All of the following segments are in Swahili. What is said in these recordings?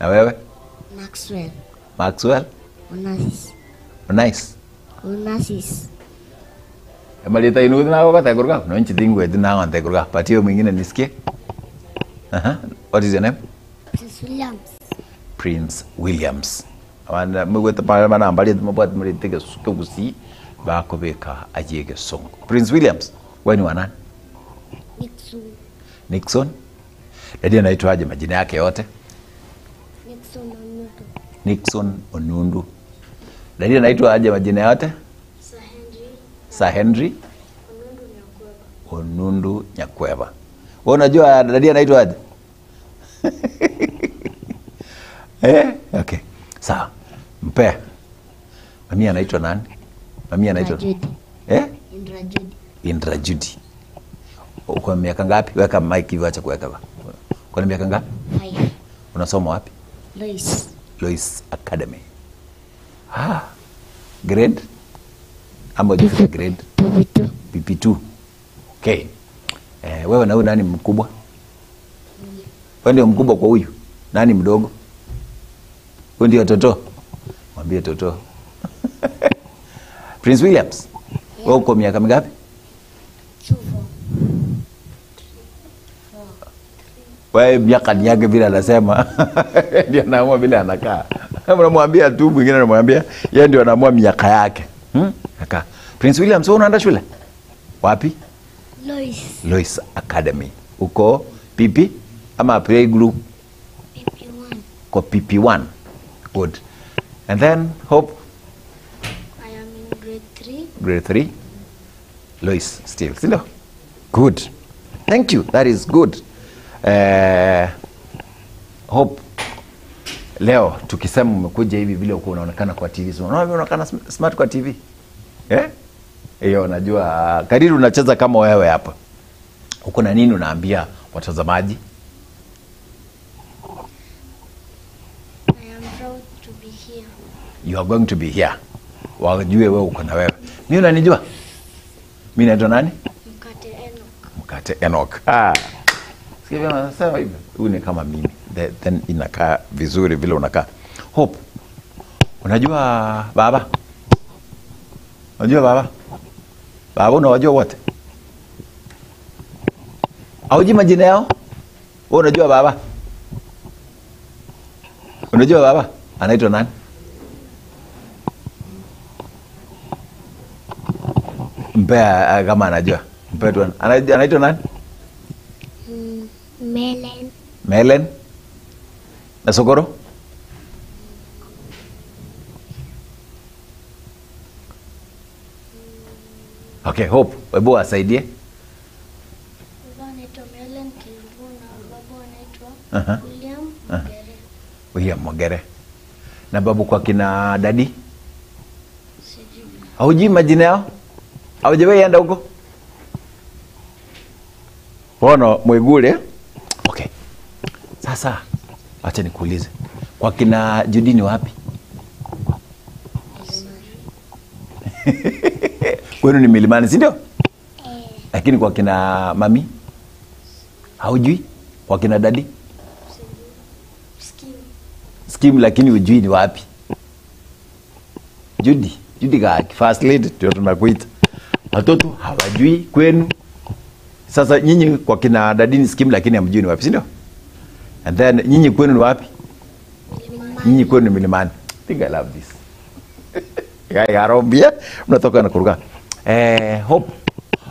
Na wewe? Maxwell. Maxwell? Onassis. Onassis. Malita inu na kwa takurga. No nchi dingu edu na kwa takurga. Patio mwingine nisikie. What is your name? Prince Williams. Prince Williams. Wana mwete pale mana ambali mabwat mriteke sukusi bako beka ajege songo. Prince Williams, wewe ni wa nani? Nixon. Nixon? Dadi anaitwaje majina yake yote? Nixon Onundu. Nixon Onundu. Dadi anaitwaje majina yote? Sir Henry. Onundu Nyakweba. Wewe unajua dadi anaitwaje? Okay. Sawa. Mpe. Mami anaitwa nani? Mami anaitwa Indra Judy. Indra Judy. Uko miaka ngapi? Weka mic hivi acha kuweka ba. Uko na miaka ngapi? 5. Unasoma wapi? Lois Academy. Grade? Amo different grade? PP2. Okay. Wewe na huyu nani mkubwa? Wewe ndio mkubwa kwa huyu. Nani mdogo? Wewe ndio Toto. Mwambie Toto. Prince Williams. Wewe uko miaka mingapi? 2. Wewe miaka ni yake bila anasema. Ndio anaamua bila anakaa. Unamwambia tu mwingine anamwambia yeye ndio anaamua miaka yake. Kaka. Prince Williams wewe unaenda shule? Wapi? Lois Academy. Uko PP ama play group? PP1. Uko PP1. Good. And then Hope? I am in grade 3. Grade 3. Lois still. Sindo? Good. Thank you. That is good. Hope, leo tukisema umekuja hivi vile uko unaonekana kwa TV. Unaonekana smart kwa TV. Hiyo najua kadiri unacheza kama wewe hapa. Uko na nini unaambia watazamaji? I am proud to be here. You are going to be here. Wajue wewe uko na wewe. Mimi unanijua? Mimi naitwa nani? Mkate Enoch. Sikia nasema hivi. Huyu ni kama mimi. Then inakaa vizuri vile unakaa. Hope. Unajua baba? Unajua baba? Baba unawajua wote? Hauji majina yao? Wewe unajua baba? Unajua baba? Anaitwa nani? Mpea kama anajua. Mpea tu. Anaitwa nani? Melen. Na Sogoro? Okay, Hope. Webu asaidie. Baba anaitwa Melen Kilbu na baba anaitwa William Mogere. William Mogere. Na babu kwa kina dadi? Sijui. Hauji majina yao? Haujawahi enda huko? Wono Mwigule. Okay. Sasa acha nikuulize. Kwa kina Judy ni wapi? Kwenu ni Milimani, si ndio? Lakini kwa kina mami? Haujui? Kwa kina dadi? Scheme lakini hujui ni wapi? Judy ka first lady ndio tunakuita. Watoto hawajui kwenu. Sasa nyinyi kwa kina dadi ni scheme lakini hamjui ni wapi, si ndio? And then nyinyi kwenu ni wapi? Nyinyi kwenu ni Milimani. I think I love this. Yarobia mnatoka na kuruka. Hope.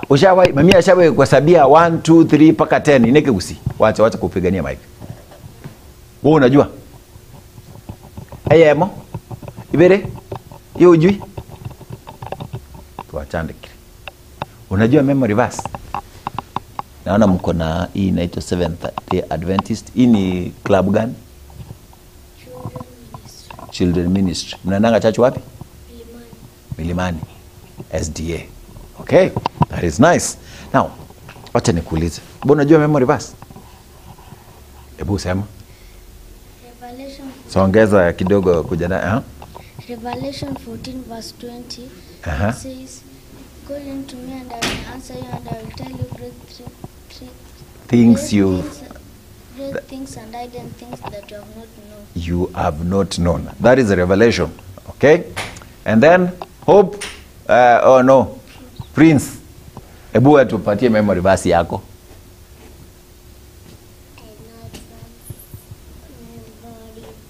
Ushawahi mami ashawahi kuhesabia 1 2 3 paka 10 ineke gusi. Wacha kupigania mic. Wewe unajua? Emo. Ibere. Hiyo hujui? Tuachane kile. Unajua memory verse? Naona mko na hii inaitwa Seventh Day Adventist. Hii ni club gani? Children Ministry. Mnaendanga church wapi? Milimani. SDA. Okay, that is nice. Now, wacha nikuulize. Mbona unajua memory verse? Hebu sema. Revelation. Songeza kidogo kuja na Revelation 14 verse 20 says, "Call unto me and I will answer you and I will tell you great things great things and hidden things that you have not known. You have not known. That is a revelation. Okay? And then hope, oh no, Prince, ebu tupatie memory verse yako.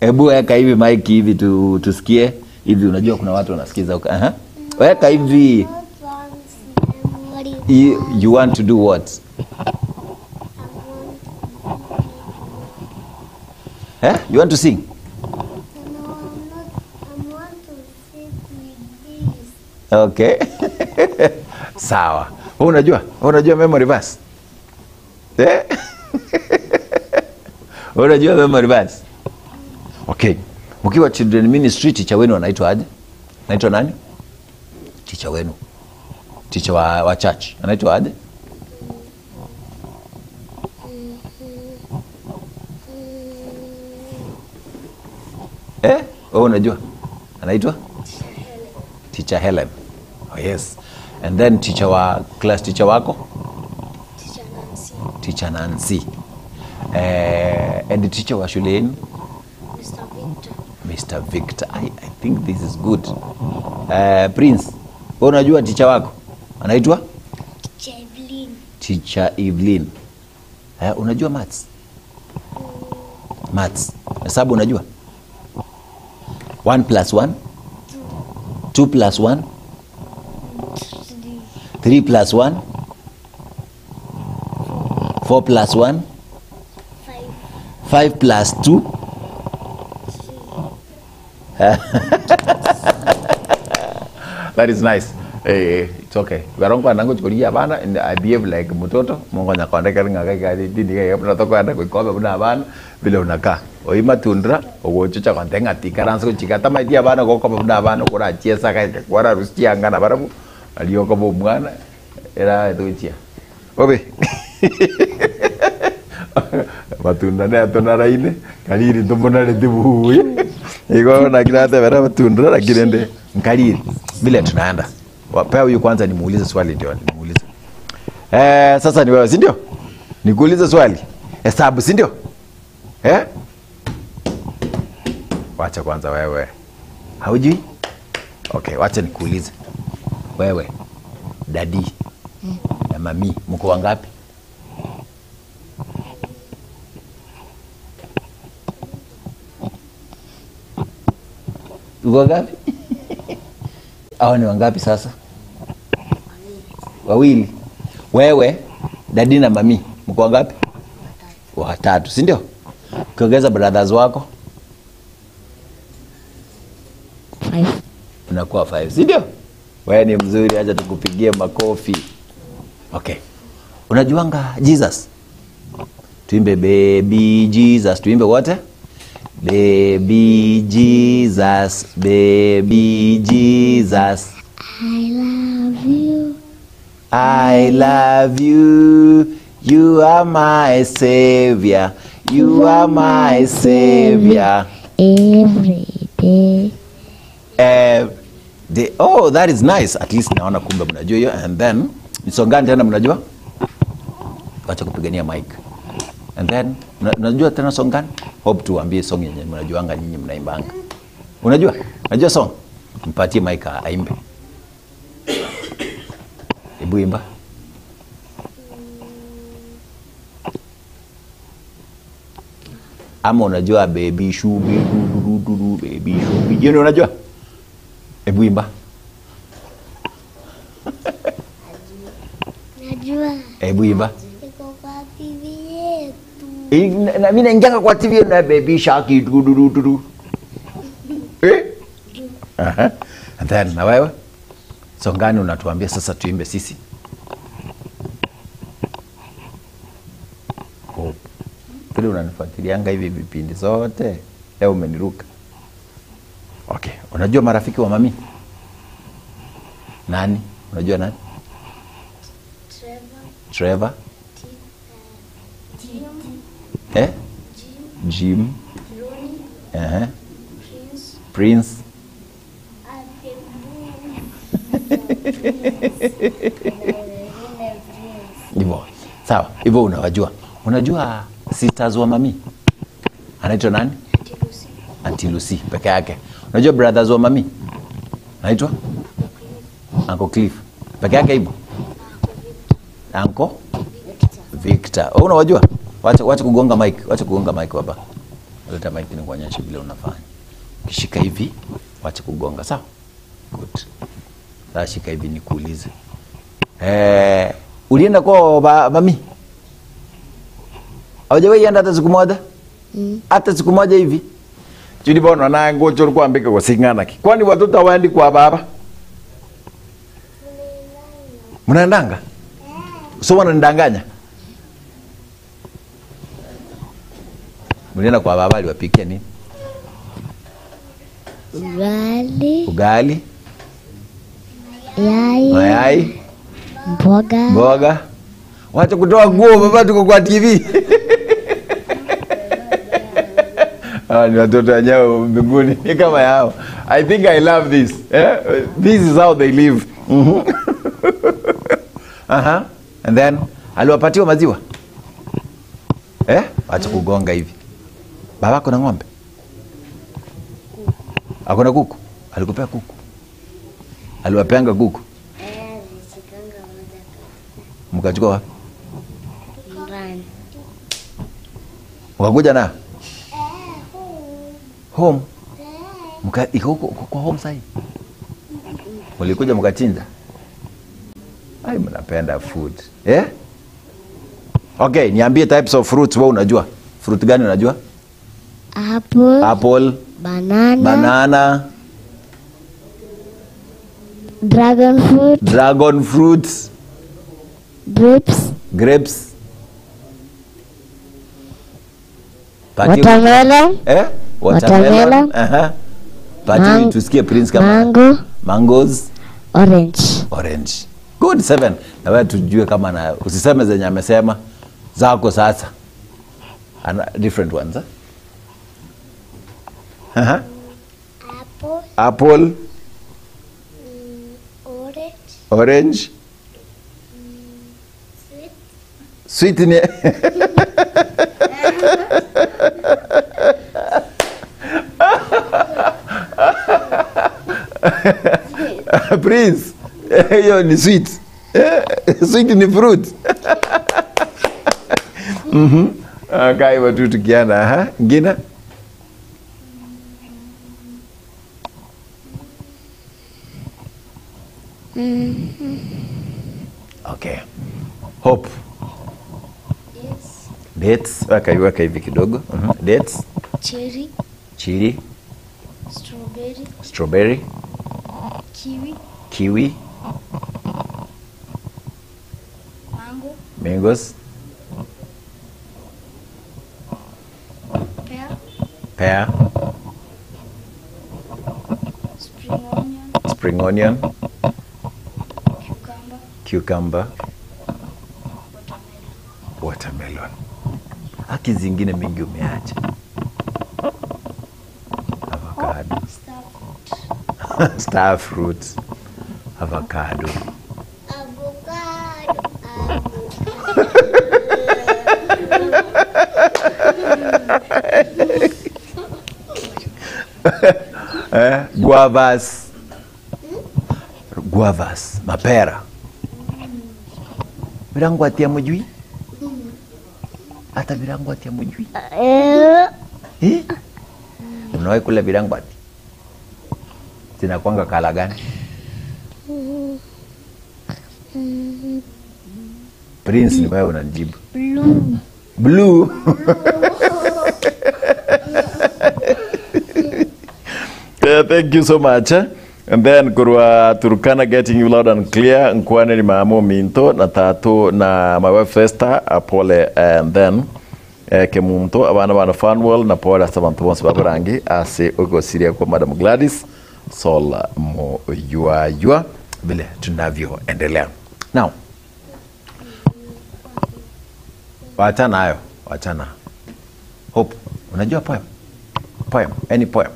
Ebu weka hivi mic hivi tusikie. Hivi unajua kuna watu wanasikiza. Weka hivi. You want to do what? You want to sing? Okay. Sawa. Unajua memory verse? Unajua memory verse? Okay. Mkiwa children ministry, teacher wenu anaitwa aje? Anaitwa nani? Teacher wenu. Teacher wa church. Anaitwa aje? Unajua? Anaitwa? Teacher Helen. Oh yes. And then teacher wa class teacher wako? Teacher Nancy. And the teacher wa shule yenu? Mr. Victor. I think this is good. Prince, unajua teacher wako? Anaitwa? Teacher Evelyn. Teacher Evelyn. Unajua maths? Maths. Hesabu unajua? 1 plus 1? 2 plus 1? 3 plus 1? 4 plus 1? 5 plus 2? That is nice. It's okay. Warongo anango chikulia bana and I behave like mtoto. Mungu nyakondeka ngaka didi ya mtoto anda kuikobe buna bana bila unakaa. Oima tundra ogochucha kontenga tikaranso chikata maidia bana gokobe buna bana kora chiesa ka kwara rusia ngana barabu aliyoko bo mwana era etuchia. Obe. Matunda ne atonara ine kaliri tombona le tibu. Iko na kirate vera matunda na kirende kaliri. Bila tunaenda. Wapea huyu kwanza nimuulize swali ndio nimuulize. Sasa ni wewe, si ndio? Nikuulize swali. Hesabu, si ndio? Wacha kwanza wewe. Haujui? Okay, wacha nikuulize. Wewe, daddy na mami, mko wangapi? Uko wangapi? Hao ni wangapi sasa? Wawili. Wewe, daddy na mami, mko wangapi? Watatu, si ndio? Ukiongeza brothers wako? 5. Unakuwa 5, si ndio? Wewe ni mzuri, acha tukupigie makofi. Okay. Unajuanga Jesus? Tuimbe baby Jesus, tuimbe wote? Baby Jesus, baby Jesus. I love you. I love you. You are my savior. You are my savior. Every day. Oh, that is nice. At least naona kumbe mnajua hiyo. And then nisongani tena mnajua? Wacha kupigania mic. And then unajua tena songani? Hope tuambie song yenye mnajuanga nyinyi mnaimbanga. Unajua? Unajua song? Mpatie mic aimbe. Hebu imba. Ama unajua baby shubi du baby shubi. Yeye unajua? Hebu imba. Najua. Hebu imba. Iko kwa TV yetu. Na mimi naingia kwa TV na baby shaki du. And then na wewe? Songani unatuambia sasa tuimbe sisi. Hope. Kile unanifuatilianga hivi vipindi zote. Leo umeniruka. Okay. Unajua marafiki wa mami? Nani? Unajua nani? Trevor. Jim. Prince. Hivyo. Sawa. Hivyo unawajua. Unajua Sisters wa mami anaitwa nani? Auntie Lucy. Auntie Lucy peke yake. Unajua brothers wa mami anaitwa Uncle Cliff peke yake hivyo. Uncle Victor. Oh, unawajua? Wacha kugonga mic. Wacha kugonga mic baba. Leta mic ni kuonyesha vile unafanya. Kishika hivi, wacha kugonga, sawa? Good. Sasa shika hivi nikuulize. Ulienda kwa mami? Haujawahi enda hata siku moja? Hata siku moja hivi? Juni bona na ngocho alikuwa ambika kwa singana. Kwani watoto hawaendi kwa baba? Mnaendanga? So wanandanganya? Mlienda kwa baba aliwapikia nini? Ugali. Mayai. Mboga. Wacha kutoa nguo baba, tuko kwa TV. Ni watoto wenyewe mbinguni kama yao. I think I love this. This is how they live. And then aliwapatiwa maziwa. Wacha kugonga hivi. Baba kuna ng'ombe? Akona kuku? Alikupea kuku? Aliwapeanga kuku? Mkachukua wapi? Nyumbani. Mkakuja na? Home? Iko kwa home sahi? Mlikuja mkachinja? Ai, mnapenda food. Okay, niambie types of fruits wewe unajua. Fruit gani unajua? Apple. Banana. Dragon fruit. Grapes. Watermelon. Watermelon. Pati tusikie Prince kama mangoes. Orange. Good, 7. Na wewe tujue kama na usiseme zenye amesema zako sasa. Different ones, Apple. Orange. Sweet ni Prince. Hiyo ni sweet. Sweet ni fruit. Kai watu tukiana, ngina? Okay. Hope. Dates. Waka hivi kidogo. Dates. Cherry. Strawberry. Kiwi. Mangoes. Pear. Spring onion. Cucumber. Watermelon. Haki zingine mingi umeacha. Avocado. Star fruit. Avocado. Guavas, mapera. Birangu atia mujui? Hata birangu atia mujui? Unawahi kula birangu ati? Zinakuanga kala gani? Prince ni wewe unanijibu. Blue. Thank you so much. And then kurwa Turkana getting you loud and clear. Nkwane ni maamo minto na tatu na my wife Festa apole, and then kemunto abana bana Fanwell na pole sabantu bonse baburangi ase ugo siria kwa Madam Gladys Sola mo yua vile tunavyo endelea. Now wachana Hope, unajua poem? Any poem?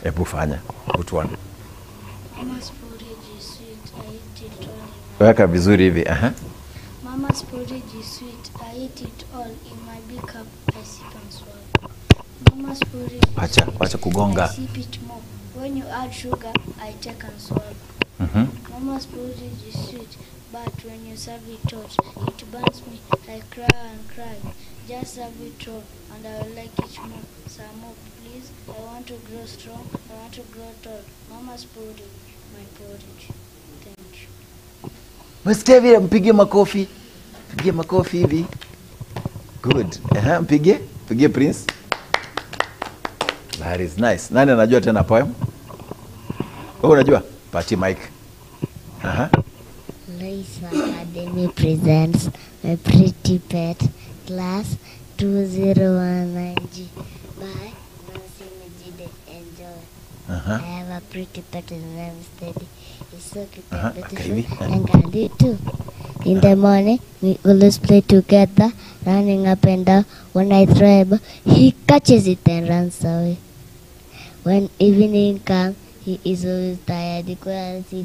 Ebu fanya utuone. Mama's porridge is sweet, I eat it all. Weka vizuri hivi. Mama's is sweet. I eat it all in my big cup. I sip and swallow. Mama's porridge is Wacha sweet. kugonga. I sip it more. When you add sugar, I take and swallow. Mama's porridge is sweet, but when you serve it hot, it burns me. I cry and cry. Just serve it raw, and I will like it more. Some more, please. I want to grow strong. I want to grow tall. Mama's porridge, my porridge. Thank you. Msikia vile, mpigie makofi. Pigie makofi hivi. Good. Mpigie Prince. That is nice. Nani anajua tena poem? Wewe unajua? Pati mic. Lois Academy presents My Pretty Pet, Class 2019G by Nancy Mejide. Enjoy. I have a pretty pet, his name is Teddy. He's so cute and beautiful and candy too. In the morning, we always play together, running up and down. When I throw a ball, he catches it and runs away. When evening comes, he is always tired.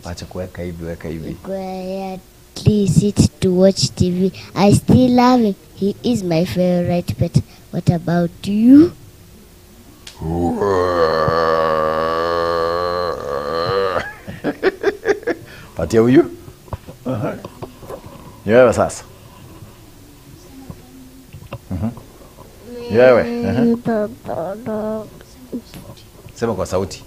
Acha kuweka hivi. Quietly sit to watch TV. I still love him. He is my favorite pet. What about you? Patia huyu. Yewe sasa. Yewe. Sema kwa sauti.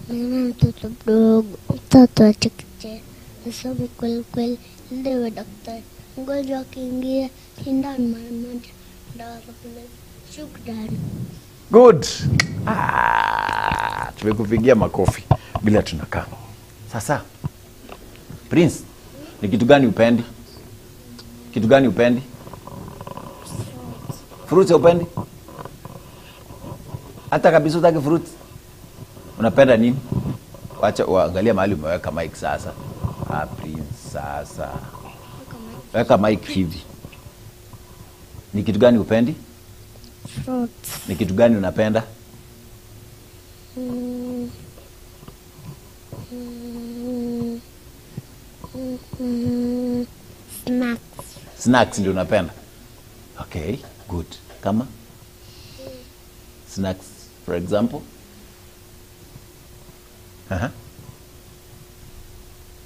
Mimi mtoto mdogo, mtoto wa chekechea, nasoma kweli, ndiwe daktari. Mgonjwa akiingia, sindano mara moja, dawa za kulevya. Shukrani. Good. Tumekupigia makofi bila tunakaa. Sasa, Prince, ni kitu gani upendi? Kitu gani upendi? Fruits upendi? Hata kabisa utaki fruits? Unapenda nini? Wacha uangalia mahali umeweka mic sasa. Prince sasa. Weka mic hivi. Ni kitu gani upendi? Fruits. Ni kitu gani unapenda? Snacks. Snacks ndio unapenda? Okay, good. Kama? Snacks, for example?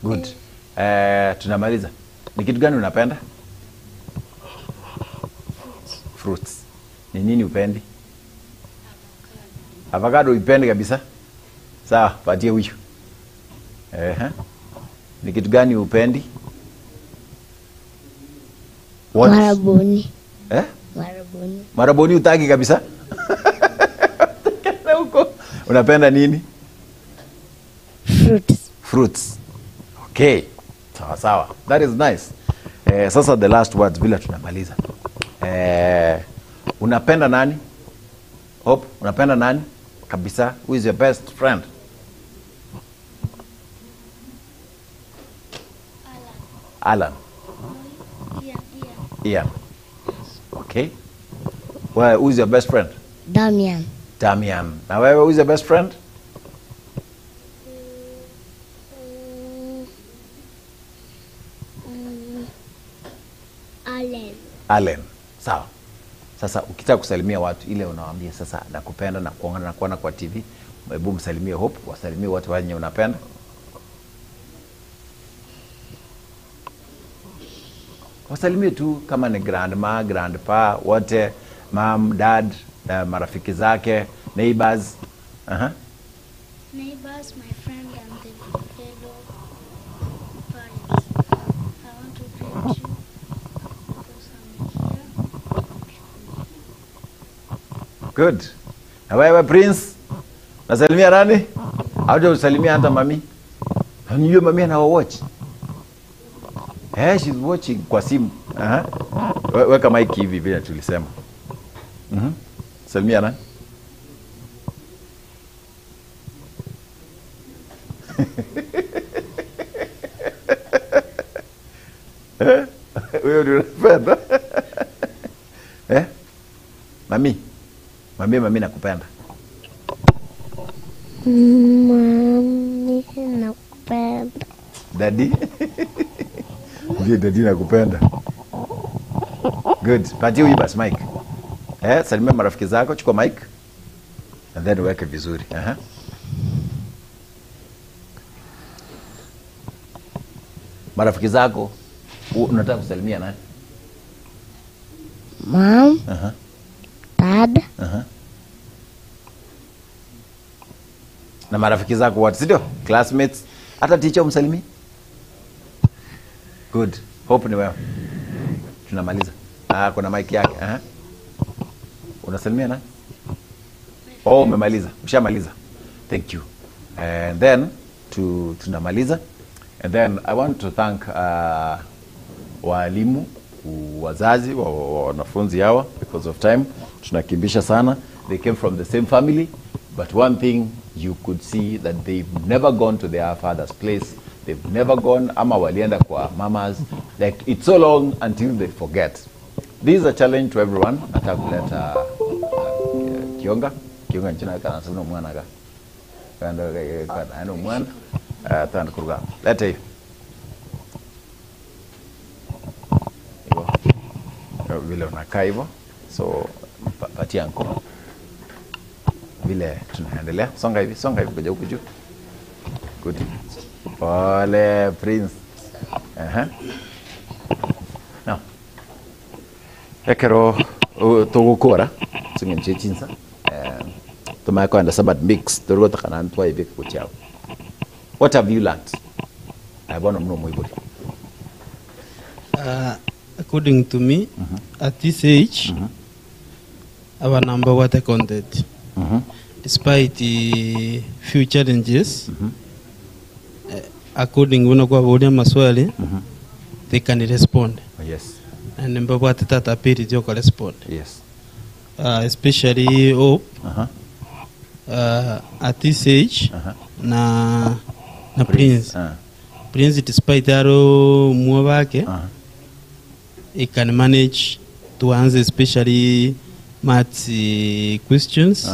Good. Tunamaliza. Ni kitu gani unapenda? Fruits. Ni nini upendi? Avocado upendi kabisa? Sawa, patie huyu. Ni kitu gani upendi? What? Marabuni. Marabuni. Marabuni utaki kabisa? Unapenda nini? Fruits. Okay. Sawa. That is nice. Sasa the last words bila tunamaliza. Unapenda nani? Hope, unapenda nani? Kabisa. Who is your best friend? Alan. Ian. Okay. Well, who is your best friend? Damian. Now, who is your best friend? Allen. Sawa. Sasa ukitaka kusalimia watu ile unawaambia sasa nakupenda na kuona kwa TV, hebu msalimie Hope, wasalimie watu wenye unapenda. Wasalimie tu kama ni grandma, grandpa, wote, mom, dad, marafiki zake, neighbors. Neighbors, my friend and the fellow parents. I want to greet you because I'm here. Good. Na wewe Prince, nasalimia nani? Audio usalimia hata mami. Unajua mami ana watch. She's watching kwa simu. Weka mic hivi vile tulisema. Salimia nani? Wewe ndio unapenda. Mami. Mami nakupenda. Mami nakupenda. Daddy? Ndiye daddy nakupenda. Good. Patia huyu basi mic. Salimia marafiki zako, chukua mic. And then weke vizuri. Marafiki zako unataka kusalimia nani? Mom. Dad. Na marafiki zako wote, sio? Classmates, hata teacher umsalimie? Good. Hope ni wewe. Tunamaliza. Kuna mic yake. Unasalimia nani? Oh, umemaliza. Ushamaliza. Thank you. And then tunamaliza. And then I want to thank walimu, wazazi, wanafunzi hawa, because of time. Tunakimbisha sana. They came from the same family, but one thing you could see that they've never gone to their father's place. They've never gone ama walienda kwa mamas. Like it's so long until they forget. This is a challenge to everyone. Nataka kuleta Kionga nchina kana sabuna mwana ka. Kana mwana. Tana kuruga. Leta hiyo. Vile unakaa hivyo. So patia anko. Vile tunaendelea. Songa hivi kuja huku juu. Good. Ole Prince. Now. Ekero tugukora singenche chinsa. Tumakwenda sabat mix turugo takana ntwa hivi kuchao. What have you learned? Abona mno muiburi. According to me, at this age, our number what I content. Despite the few challenges, according to what maswali, they can respond. Yes. And number what that appear to respond. Yes. Especially hope. At this age, na Prince. Prince, despite aro muwake, he can manage to answer especially maths questions.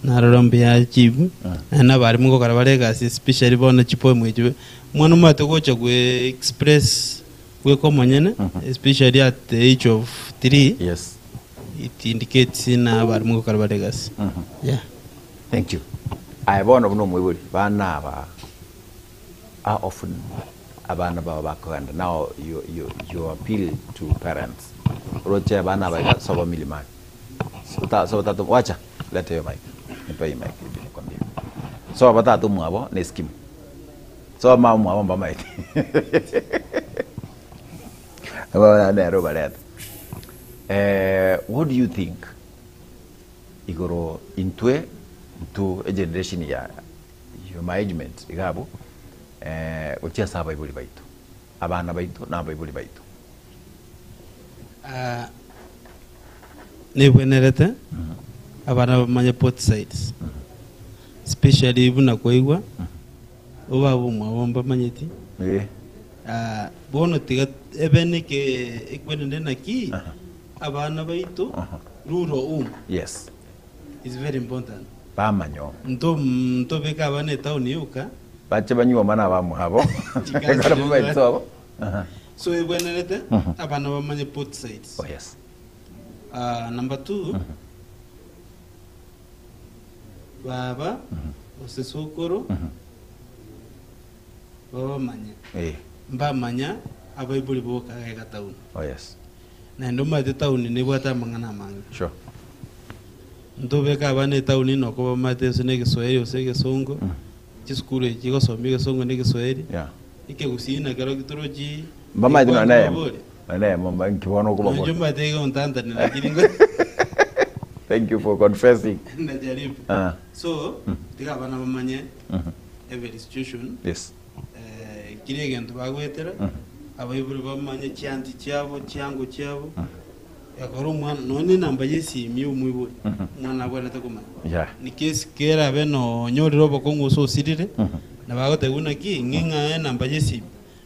Na rombe ya jibu. Na bari mungo karabarega especially bona chipo mwejo. Mwana mato gocha kwe express kwe komanyene, especially at the age of 3. Yes. It indicates na bari mungo karabarega. Yeah. Thank you. I bona mno mwiburi bana ba are often abana ba bakwenda. Now you appeal to parents. Roche bana ba soba milimani. So tatu wacha leta hiyo mic. Nipe hiyo mic hivi nikwambie. So batatu mwabo ni skim. So mama mwabo mbama eti. Aba na roba leta. What do you think igoro into a generation ya your management igabo utia saba ibuli baitu abana baitu na baibuli baitu ne bwenerete abana bamanye both sides especially ibuna koigwa obabu mwabomba manyeti bono tiga ebene ke ekwenende naki abana baitu ruro yes is very important bamanyo nto beka abane town yuka bache banywa mana bamu habo ngara mama itso so ebwenerete abana bamanye both sides. Oh yes. Number 2 baba osesokoro baba manya mba manya abaibuli boka ga town. Oh yes. Na ndo mate town ne bwata mangana manga. Sure. Ndo beka abane town no ko mate sene Kiswahili osege songo chiskure chigo somige songo ne Kiswahili. Yeah. Ike gusina karo kitoroji mama ndo naye mama nkibono kuba kwa njomba tega untanda ni lakini thank you for confessing. Najaribu. So tiga bana bamanye every institution. Yes. Kirege ndo bagwetera abayiburi bamanye cyanti cyabo cyango cyabo yakoro mwana none namba yesi miyo mwibo mwana abona takumanya. Yeah. Ni case kera beno nyoriro bokongo so sirire na bagote guna ki nginga namba yesi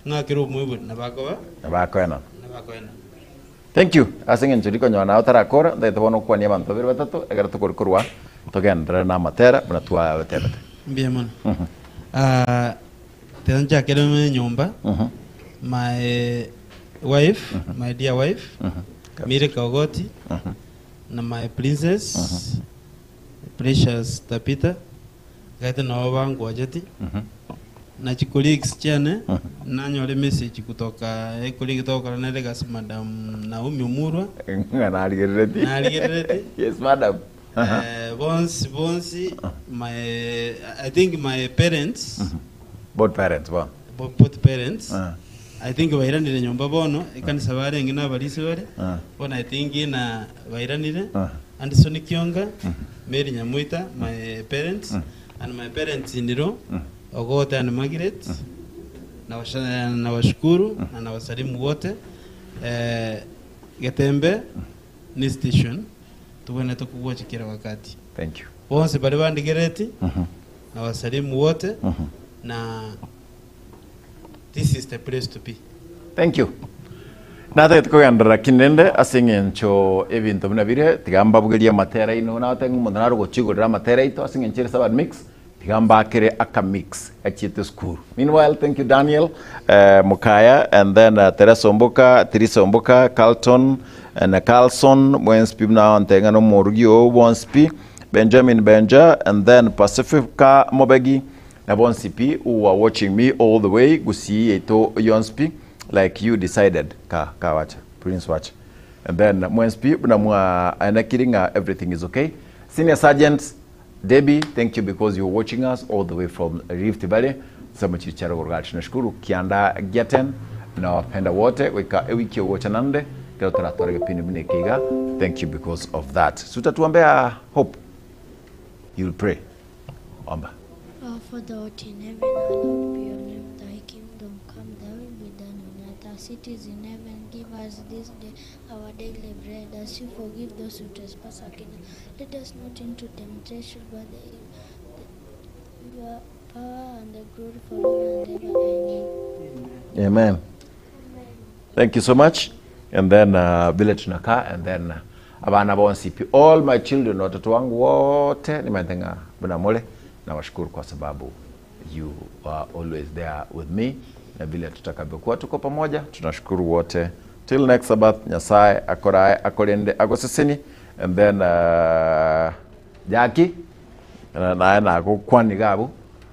ngakero mwibo na bakoena. Thank you. Asingen churiko nyona otara kora ndete bono kwa ni abantu babiri batatu egara tukurwa togendera na matera buna tuwa batera. Bien man. Tanja kero nyumba. My wife, my dear wife, Mire Kogoti, na my princess, Precious Tapita, gaita na wabangu wajati, na colleagues chane, na nyole message kutoka colleague kutoka na legas Madam Naomi Umurwa. Na aligereti. Yes, madam. Once, I think my parents, both parents, wow. Both parents. I think wairanire nyomba bono ikanisa bare ngina balisi bare bona I think na wairanire Anderson Kionga Mary Nyamuita my parents and my parents indiro Ogota and Margaret na washukuru na nawasalimu wote Getembe ni station tuwene tukuwachi kila wakati. Thank you. Bonse bale bandigereti na wasalimu wote na this is the place to be. Thank you. Nata tukugandira kinende asingencho ebintu binabire tigamba bugeria matera ino na tengu munaro gochigurira matera ito asingenchire sabad mix tigamba akere aka mix achite school. Meanwhile, thank you Daniel Mukaya and then Teresa Omboka, Carlton and Carlson Mwenspi na ontenga no Morugio Wonspi, Benjamin Benja and then Pacifica Mobegi na Bonsipi who are watching me all the way gusi eto Yonspi like you decided ka watch Prince watch and then Mwenspi na mwa anakiringa everything is okay. Senior Sergeant Debbie, thank you because you're watching us all the way from Rift Valley. Samuchichara gorga tunashukuru kianda Giaten na wapenda wote wiki wote nande kero taratora gapini mine kiga. Thank you because of that. Sutatuombea hope. You'll pray. Omba. Our Father art in heaven, hallowed be your name. Thy kingdom come, thy will be done on earth as it is in heaven. Give us this day our daily bread, as you forgive those who trespass against us. Lead us not into temptation, but the power and the glory forever and ever. Amen. Amen. Thank you so much. And then village naka and then abana bonsipi all my children watoto wangu wote nimetenga bwana mole na washukuru kwa sababu you are always there with me na vile tutakavyokuwa tuko pamoja tunashukuru wote till next Sabbath. Nyasaye akorae akorende agoseseni and then Jackie na kwani gabu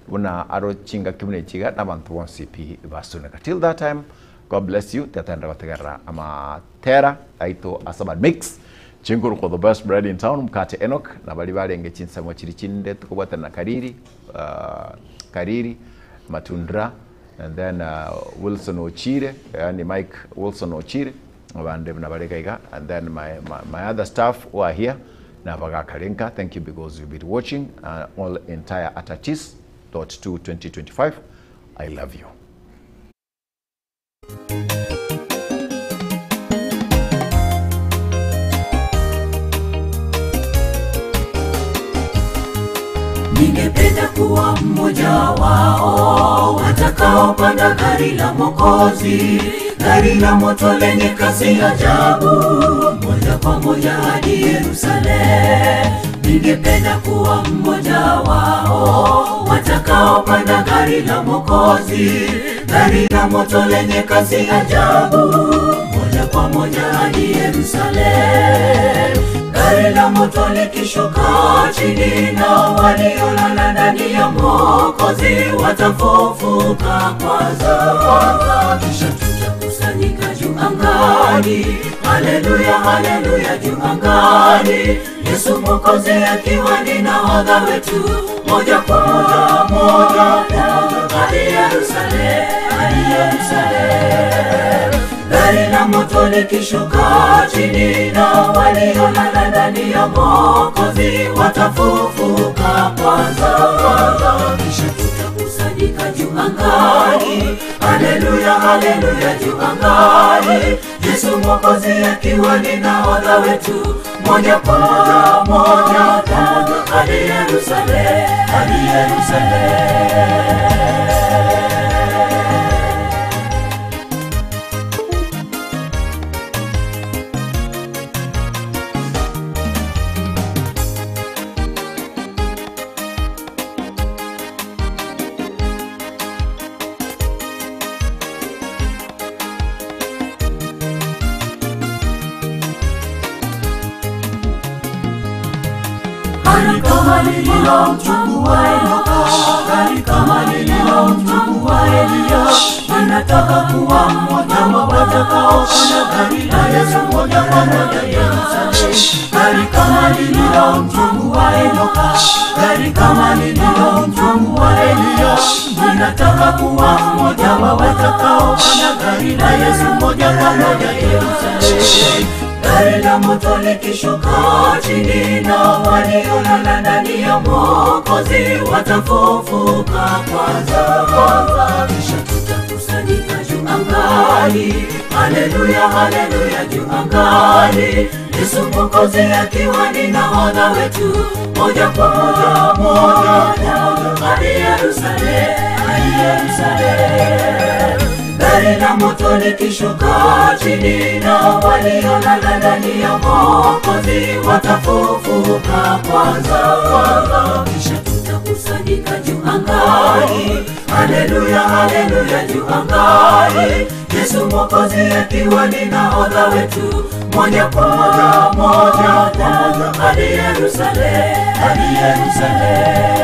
una aro chinga kimune chiga na bantu bonsipi basunaka. Till that time, God bless you. Tatenda wategara ama tera aito asabad mix chinguru for the best bread in town mkate Enoch na bali bali ngechinsa mo chirichinde tukubata na kariri matundra and then Wilson Ochire and Mike Wilson Ochire abande na bali kaiga and then my other staff who are here na baga kalenka. Thank you because you've been watching all entire Atachis.2 2025. I love you. Ningependa kuwa mmoja wao watakaopanda gari la Mwokozi, gari la moto lenye kasi ajabu, moja kwa moja hadi Yerusalemu. Ningependa kuwa mmoja wao watakaopanda gari la Mwokozi, gari la moto lenye kasi ajabu, moja kwa moja hadi Yerusalemu. Gari la moto likishuka chini na waliolala ndani ya Mwokozi watafufuka kwanza, kisha tutakusanyika juu angani. Haleluya, haleluya, juu angani. Yesu Mwokozi akiwa ni nahodha wetu, moja kwa moja hadi Yerusalemu, hadi Yerusalemu. Gari la moto likishuka chini na waliolala ndani ya Mwokozi watafufuka kwanza, kisha tutakusanyika juu angani. Haleluya, haleluya, juu angani. Yesu Mwokozi akiwa ni nahodha wetu, moja kwa moja hadi Yerusalemu, hadi Yerusalemu. kama lililomchukua Enoka, gari kama lililomchukua Elia. Ninataka kuwa mmoja wa watakaopanda gari la Yesu moja kwa moja Yerusalemu. Gari kama lililomchukua Enoka, gari kama lililomchukua Elia. Ninataka kuwa mmoja wa watakaopanda gari la Yesu moja kwa moja Yerusalemu. Gari la moto likishuka chini na waliolala ndani ya Mwokozi watafufuka kwanza. Kisha tutakusanyika juu angani. Haleluya, haleluya juu angani. Yesu Mwokozi akiwa ni nahodha wetu, moja kwa moja hadi Yerusalemu, hadi Yerusalemu. Gari la moto likishuka chini na waliolala ndani ya Mwokozi watafufuka kwanza. Kisha tutakusanyika juu angani. Haleluya, haleluya juu angani. Yesu Mwokozi akiwa ni nahodha wetu, moja kwa moja hadi Yerusalemu, hadi Yerusalemu.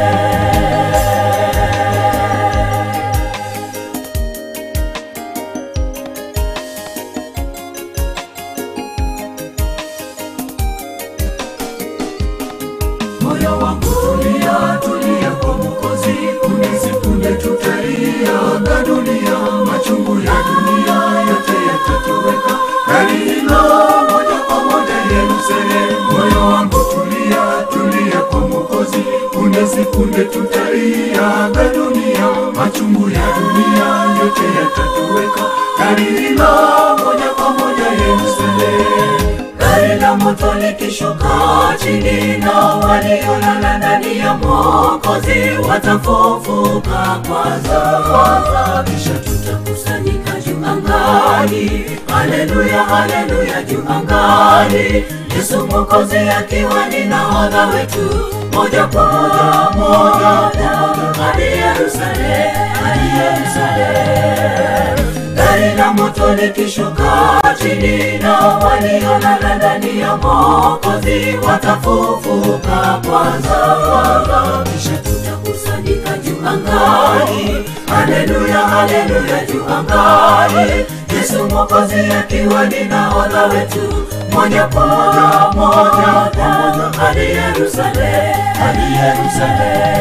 Moyo wangu tulia, tulia kwa Mwokozi, punde si punde tutaiaga dunia, machungu ya dunia yote yatatoweka. Gari hilo moja kwa moja Yerusalemu. Moyo wangu tulia, tulia kwa Mwokozi, punde si punde tutaiaga dunia, machungu ya dunia yote yatatoweka. Gari hilo moja kwa moja Yerusalemu. Gari la moto likishuka chini na waliolala ndani ya Mwokozi watafufuka kwanza. Kisha tutakusanyika juu angani. Haleluya, haleluya juu angani. Yesu Mwokozi akiwa ni nahodha wetu, moja kwa moja hadi Yerusalemu, hadi Yerusalemu. Gari la moto likishuka chini na waliolala ndani ya Mwokozi watafufuka kwanza. Kisha tutakusanyika juu angani. Haleluya, haleluya juu angani. Yesu Mwokozi akiwa ni nahodha wetu, moja kwa moja hadi Yerusalemu, hadi Yerusalemu.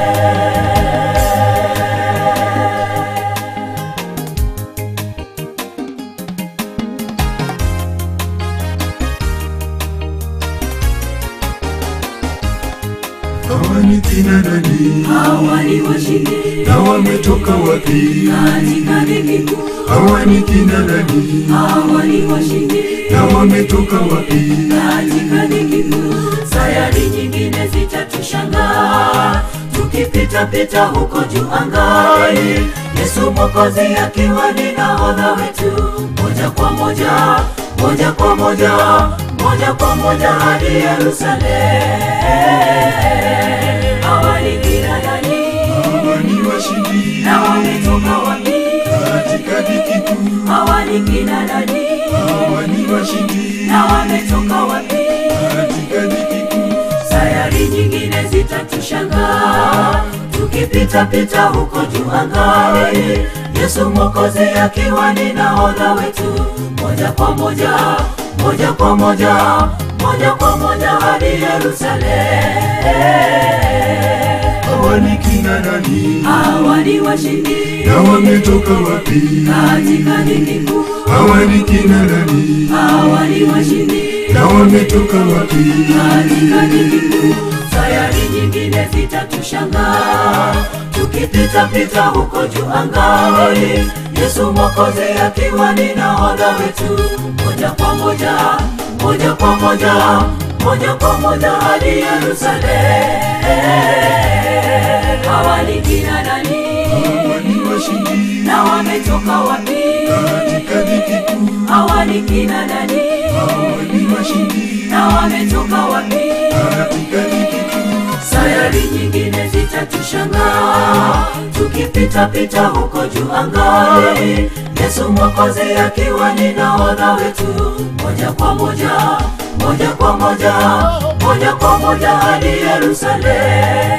Hawa ni kina nani? Hawa ni washindi. Na wametoka wapi? Katika dhiki kuu. Hawa ni kina nani? Hawa ni washindi. Na wametoka wapi? Katika dhiki kuu. Sayari nyingine zitatushangaa tukipita pita huko juu angani. Yesu Mwokozi akiwa ni nahodha wetu, moja kwa moja hadi Yerusalemu. Hawa ni kina nani? Hawa ni washindi. Na wametoka wapi? Katika dhiki kuu. Hawa ni kina nani? Hawa ni washindi. Na wametoka wapi? Katika dhiki kuu. Sayari nyingine zitatushangaa tukipita pita huko juu angani. Yesu Mwokozi akiwa ni nahodha wetu, moja kwa moja hadi Yerusalemu. Hawa ni kina nani? Hawa ni washindi. Na wametoka wapi? Katika dhiki kuu. Hawa ni kina nani? Hawa ni washindi. Na wametoka wapi? Katika dhiki kuu. Sayari nyingine zitatushangaa tukipita pita huko juu angani. Yesu Mwokozi akiwa ni nahodha wetu, moja kwa moja hadi Yerusalemu. Hawa ni kina nani? Hawa ni washindi. Na wametoka wapi? Katika dhiki kuu. Hawa ni kina nani? Hawa ni washindi. Na wametoka wapi? Katika dhiki kuu. Sayari nyingine zitatushangaa tukipita pita huko juu angani. Yesu Mwokozi akiwa ni nahodha wetu, moja kwa moja, moja kwa moja, moja kwa moja hadi Yerusalemu.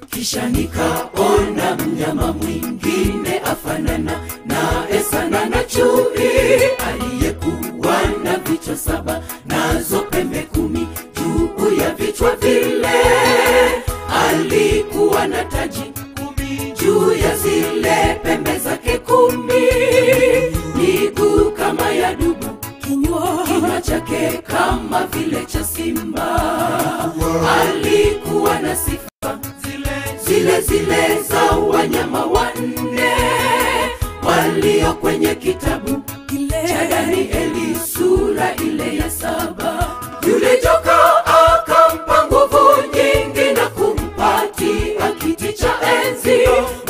Kisha nikaona mnyama mwingine afanana naye sana na chui, aliyekuwa na vichwa 7 nazo pembe 10 juu ya vichwa vile. Alikuwa na taji 10 juu ya zile pembe zake 10, miguu kama ya dubu, kinywa chake kama vile cha simba. Alikuwa na sifa zile za wanyama 4 walio kwenye kitabu cha Danieli sura ile ya 7. Yule joka akampa nguvu nyingi na kumpatia kiti cha enzi,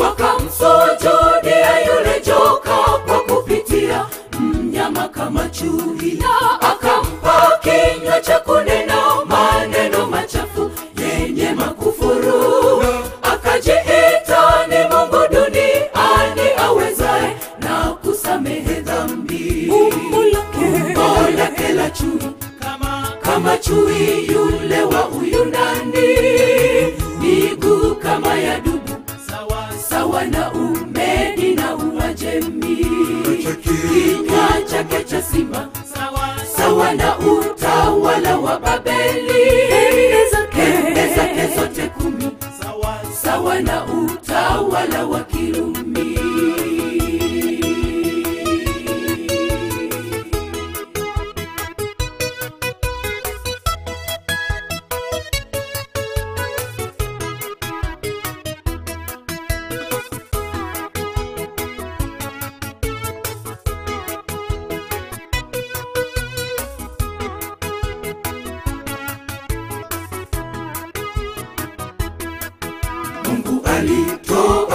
wakamsujudia yule joka kwa kupitia mnyama kama chui, akampa kinywa cha kunena maneno machafu yenye makufuru. Akajiita ni Mungu duniani awezaye na kusamehe dhambi.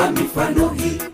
kwa mifano hii.